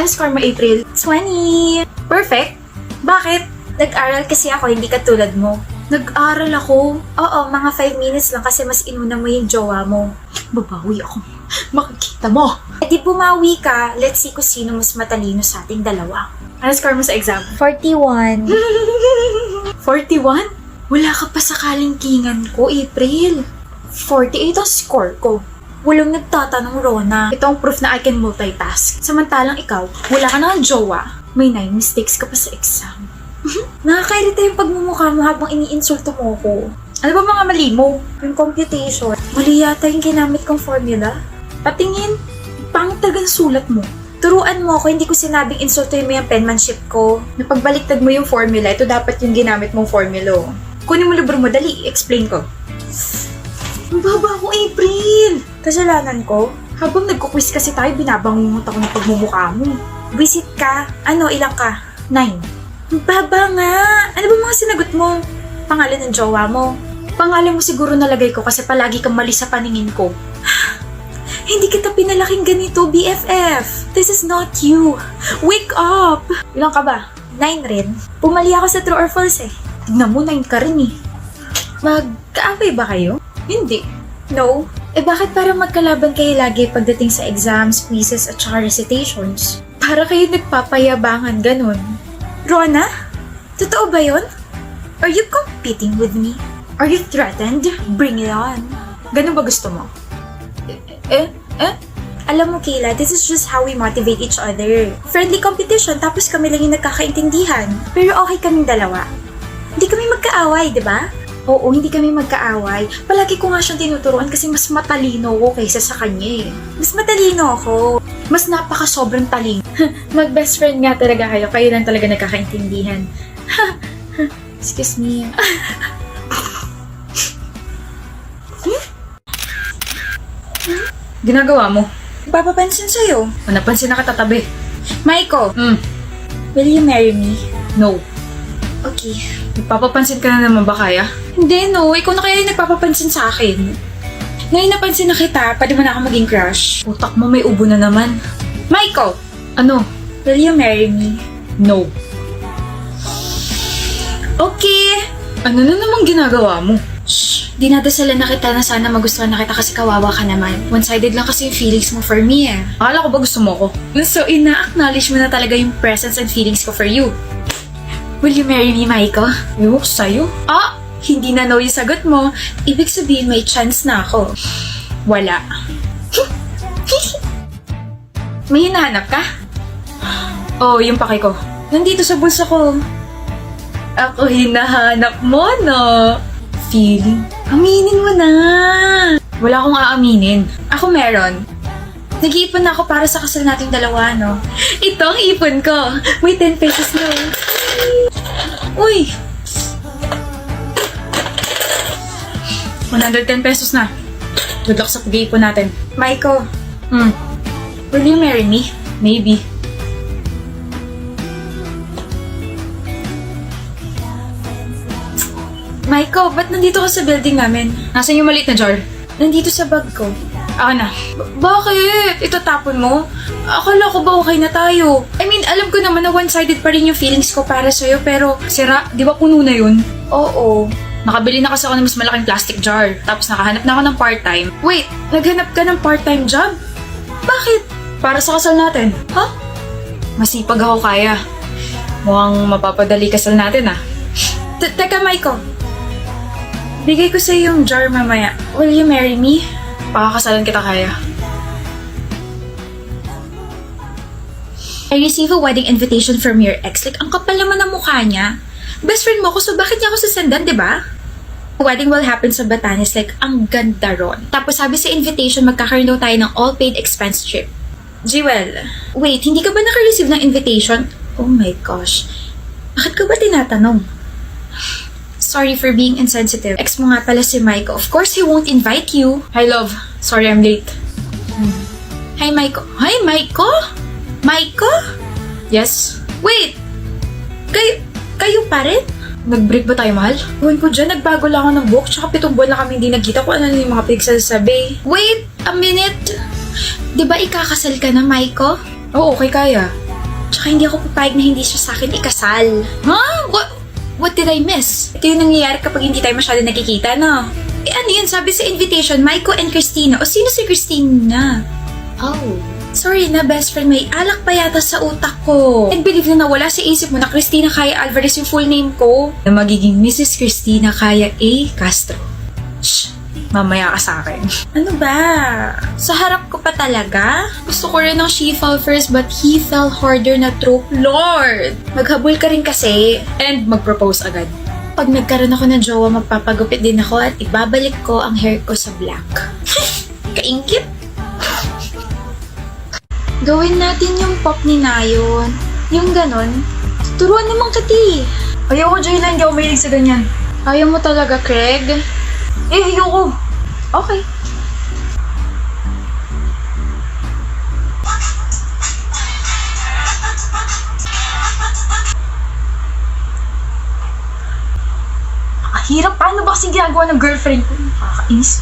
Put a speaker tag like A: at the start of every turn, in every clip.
A: Ano score mo, April?
B: 20.
A: Perfect. Bakit?
B: Nag-aral kasi ako, hindi katulad mo.
A: Nag-aral ako.
B: Oo, mga 5 minutes lang kasi mas inuna mo yung jowa mo.
A: Babawi ako. Makikita mo.
B: E di bumawi ka, let's see kung sino mas matalino sa ating dalawa.
A: Ano score mo sa exam?
B: 41.
A: 41? Wala ka pa sa kalingkingan ko, April. 48 ang score ko.
B: Walang nagtatanong, Rona.
A: Ito ang proof na I can multitask. Samantalang ikaw, wala ka na ng jowa. May 9 mistakes ka pa sa exam.
B: Nakakairita yung pagmumukha mo habang iniinsulto mo ko.
A: Ano ba mga mali mo?
B: Yung computation. Mali yata yung ginamit kong formula.
A: Patingin. Pangit talaga ang sulat mo.
B: Turuan mo ako, hindi ko sinabing insultuhin mo yung penmanship ko.
A: Napagbaliktad mo yung formula, ito dapat yung ginamit mong formula. Kunin mo libro mo, dali, explain ko. Ang baba ko, April!
B: Kasalanan ko?
A: Habang nagkukwis kasi tayo, binabangungot ako ng pagmumukha mo.
B: Visit ka. Ano, ilang ka?
A: 9.
B: Ang baba nga! Ano ba mga sinagot mo? Pangalan ng jowa mo?
A: Pangalan mo siguro nalagay ko kasi palagi kang mali sa paningin ko.
B: Hindi kita pinalaking ganito, BFF. This is not you. Wake up!
A: Ilang ka ba?
B: 9 rin. Pumali ako sa true or false eh.
A: Tignan mo, 9 ka rin eh. Magkaaway ba kayo? Hindi.
B: No?
A: Eh bakit parang magkalaban kayo lagi pagdating sa exams, quizzes at saka recitations? Para kayo nagpapayabangan ganun.
B: Rona? Totoo ba yun? Are you competing with me? Are you threatened? Bring it on.
A: Ganun ba gusto mo?
B: Alam mo, Kayla, this is just how we motivate each other. Friendly competition, tapos kami lang yung nagkakaintindihan. Pero okay kaming dalawa. Hindi kami magkaaway, di ba?
A: Oo, hindi kami magkaaway. Palagi ko nga siyang tinuturuan kasi mas matalino ko kaysa sa kanya eh.
B: Mas matalino ako.
A: Mas napaka-sobrang talino. Mag-best friend nga talaga kayo. Kayo lang talaga nagkakaintindihan. Excuse me. Ginagawa mo?
B: Papapansin sa'yo.
A: Napansin na katatabi.
B: Maiko,
A: Hmm,
B: will you marry me?
A: no.
B: Okay.
A: Nagpapapansin ka na naman ba kaya? Hindi, no. Ikaw na kaya yung nagpapapansin sa akin. Ngayon napansin na kita, pwede mo na ako maging crush. Utak mo may ubo na naman.
B: Maiko,
A: Ano?
B: will you marry me?
A: No.
B: Okay.
A: Ano na namang ginagawa mo?
B: Shh, dinadasalan na kita na sana magustuhan na kita kasi kawawa ka naman. One-sided lang kasi yung feelings mo for me eh.
A: Akala ko ba gusto mo ko?
B: So, ina-acknowledge mo na talaga yung presence and feelings ko for you. Will you marry me, Maiko?
A: Ewan ko sa'yo.
B: Ah! Hindi na no yung sagot mo. Ibig sabihin may chance na ako.
A: Wala.
B: May hinahanap ka?
A: Oh, yung pake ko.
B: Nandito sa bulsa ko.
A: Ako hinahanap mo, no? Feeling.
B: Aminin mo na.
A: Wala akong aaminin.
B: Ako meron. Nag-iipon na ako para sa kasal nating dalawa, no?
A: Ito ang ipon ko.
B: May 10 pesos na.
A: Uy! 110 pesos na. Good luck sa pag-iipon natin.
B: Maiko,
A: Hmm,
B: will you marry me?
A: maybe.
B: Maiko, ba't nandito ka sa building namin?
A: Nasaan yung maliit na jar?
B: Nandito sa bag ko.
A: Ako na.
B: Bakit? Itatapon mo? Akala ko ba okay na tayo? I mean, alam ko naman na one-sided pa rin yung feelings ko para sa'yo, pero...
A: Sira, di ba puno na yun?
B: Oo.
A: Nakabili na kasi ako ng mas malaking plastic jar. Tapos nakahanap na ako ng part-time.
B: Wait, naghanap ka ng part-time job? Bakit?
A: Para sa kasal natin.
B: Ha?
A: Masipag ako kaya. Mukhang mapapadali kasal natin ah.
B: Teka, Maiko. Bigay ko sa'yo yung jar mamaya. Will you marry me?
A: Pakakasalan kita kaya.
B: I received a wedding invitation from your ex. Like, ang kapal naman ng mukha niya. Best friend mo ako, so bakit niya ako sasendan, di ba? Wedding will happen sa Batanes, like, ang ganda ron. Tapos sabi sa invitation, magkakaroon daw tayo ng all-paid expense trip. Jewel, wait, hindi ka ba naka-receive ng invitation? Oh my gosh. Bakit ka ba tinatanong? Sorry for being insensitive. Ex mo nga pala si Maiko. Of course, he won't invite you.
A: Hi love, sorry I'm late.
B: Hi, Maiko. Hi, Maiko? Maiko?
A: Yes?
B: Wait! Kayo pa rin?
A: Nag-break ba tayo, mahal?
B: Ewan ko dyan, nagbago lang ako ng book, tsaka 7 buwan na kami hindi nagkita kung ano yung mga pinagsasabi. Wait! A minute! Di ba ikakasal ka na, Maiko?
A: Oo, okay kaya.
B: Tsaka hindi ako papayag na hindi siya sa akin ikasal. Ha? What did I miss? Ito yung nangyayari kapag hindi tayo masyado nakikita, no? Eh ano yun? Sabi sa invitation, Maiko and Christina. O sino si Christina? Oh. Sorry na, best friend. May alak pa yata sa utak ko. And believe na nawala sa isip mo na Christina Kaya Alvarez yung full name ko. Na magiging Mrs. Christina Kaya A. Castro. Shh! Mamaya ka sa akin. Ano ba? Sa harap ko pa talaga? Gusto ko rin ng she fell first but he fell harder na trope. Lord! Maghabol ka rin kasi. And mag-propose agad. Pag nagkaroon ako ng jowa, magpapagupit din ako at ibabalik ko ang hair ko sa black. Kaingkit! Gawin natin yung pop ni Nayon. Yung ganon. Turuan naman kati.
A: Ayoko, Jayla. Hindi ako mahilig sa ganyan.
B: Ayaw mo talaga, Craig?
A: Ayoko.
B: Okay.
A: Nakahirap. Paano ba kasi ginagawa ng girlfriend ko? Nakakainis.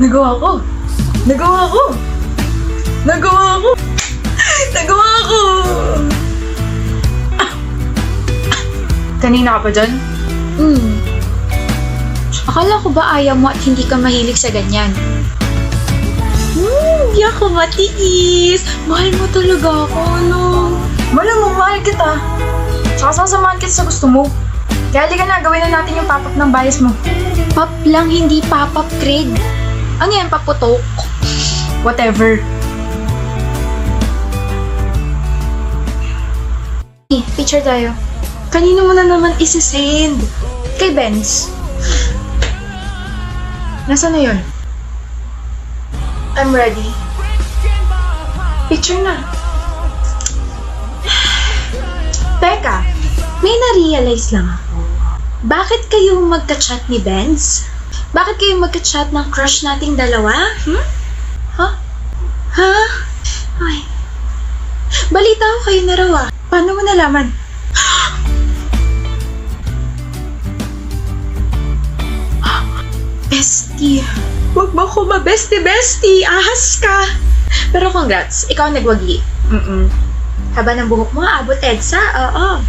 A: Nagawa ko! Nagawa ko! Nagawa ko! Nagawa ko! Kanina ka pa dyan?
B: Akala ko ba ayaw mo at hindi ka mahilig sa ganyan?
A: Hindi ako matiis. Mahal mo talaga ako, no? Malamang mahal kita. Tsaka sasamahan kita sa gusto mo. Kaya halika na, gawin na natin yung pop-up ng bias mo.
B: Pop lang, hindi pop-up, Craig. Ano yan, paputok?
A: Whatever.
B: Picture tayo.
A: Kanino mo na naman isi-send? Kay Benz. Nasaan na yun? I'm ready. Picture na.
B: Teka, may na-realize lang ako. Bakit kayo magka-chat ni Benz? Bakit kayo magka-chat ng crush nating dalawa? Ha? Ha? Ay. Balita ko kayo na raw ah.
A: Paano mo nalaman?
B: Bestie.
A: Huwag mo ko ma-bestie-bestie. Ahas ka.
B: Pero congrats, ikaw ang nagwagi. Haba ng buhok mo, abot EDSA. Oo.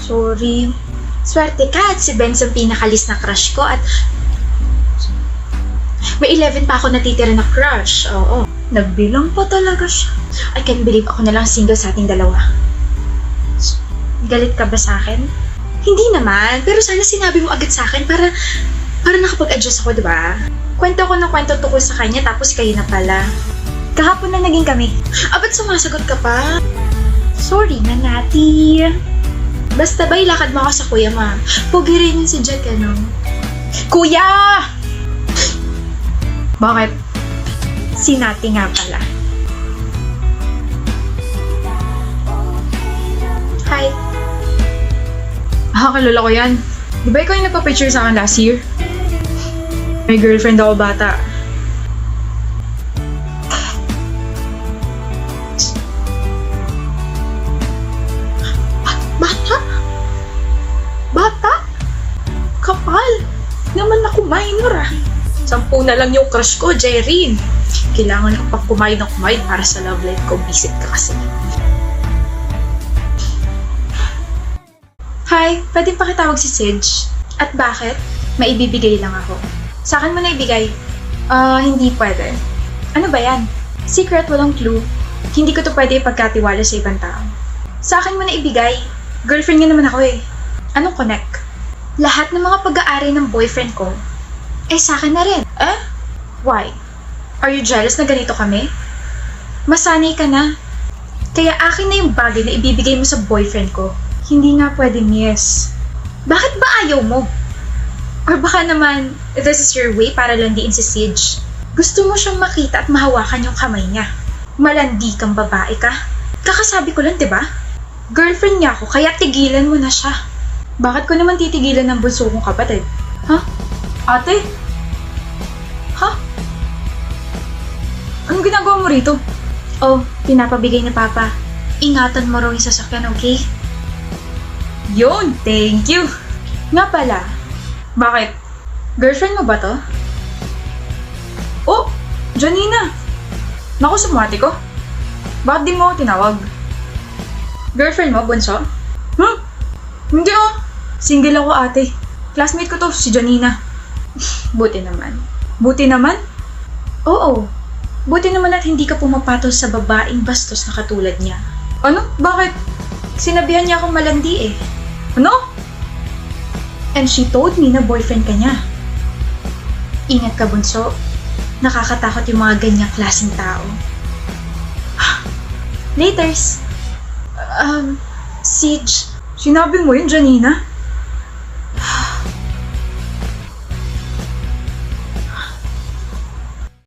B: Sorry. Swerte ka at si Benz ang pinakalis na crush ko at may 11 pa ako natitira na crush. Oo.
A: Nagbilang pa talaga siya.
B: I can't believe ako na lang single sa ating dalawa. Galit ka ba sa akin? Hindi naman, pero sana sinabi mo agad sa akin para nakapag-adjust ako, diba? Kwento ko ng kwento tungkol sa kanya tapos kayo na pala.
A: Kahapon na naging kami.
B: Ba't sumasagot ka pa? Sorry na, Nati. Basta ba ilakad mo ako sa kuya ma? Pogi rin yun si Jack, ano?
A: Kuya! Bakit? Si Nati nga pala.
B: Hi.
A: Kilala ko yan. Di ba ikaw yung nagpa-picture sa akin last year? May girlfriend ako bata.
B: Bata? Bata? Kapal. Naman ako minor ah. 10 na lang yung crush ko, Jerry. Kailangan ko pang kumain ng kumain para sa love life ko. Visit ka kasi. Hi, pwede pakitawag si Sidge. At bakit? Maibibigay lang ako. Sa akin mo na ibigay. Hindi pwede. Ano ba yan? Secret, walang clue. Hindi ko to pwede ipagkatiwala sa ibang tao. Sa akin mo na ibigay. Girlfriend nga naman ako eh. Anong connect? Lahat ng mga pag-aari ng boyfriend ko, sa akin na rin. Why? Are you jealous na ganito kami? Masanay ka na. Kaya akin na yung bagay na ibibigay mo sa boyfriend ko.
A: Hindi nga pwedeng yes.
B: Bakit ba ayaw mo? Or baka naman, this is your way para landiin si Sidge. Gusto mo siyang makita at mahawakan yung kamay niya. Malandi kang babae ka. Kakasabi ko lang, diba? Girlfriend niya ako, kaya tigilan mo na siya.
A: Bakit ko naman titigilan ng bunso kong kapatid?
B: Ha?
A: Ate?
B: Ha?
A: Anong ginagawa mo rito?
B: Oh, pinapabigay ni Papa. Ingatan mo raw yung sasakyan, okay?
A: Yun, thank you.
B: Nga pala,
A: Bakit?
B: girlfriend mo ba to?
A: Oh, Janina. Naku, sumati ko. Bakit di mo ako tinawag?
B: Girlfriend mo, bunso?
A: Hindi oh. Single ako ate. Classmate ko to, si Janina.
B: Buti naman.
A: Buti naman.
B: Oo, buti naman at hindi ka pumapatol sa babaeng bastos na katulad niya.
A: Ano? Bakit?
B: Sinabihan niya akong malandi eh.
A: Ano?
B: And she told me na boyfriend ka niya. Ingat ka, bunso. Nakakatakot yung mga ganyang klaseng tao. Laters. Siege.
A: Sinabi mo yun, Janina?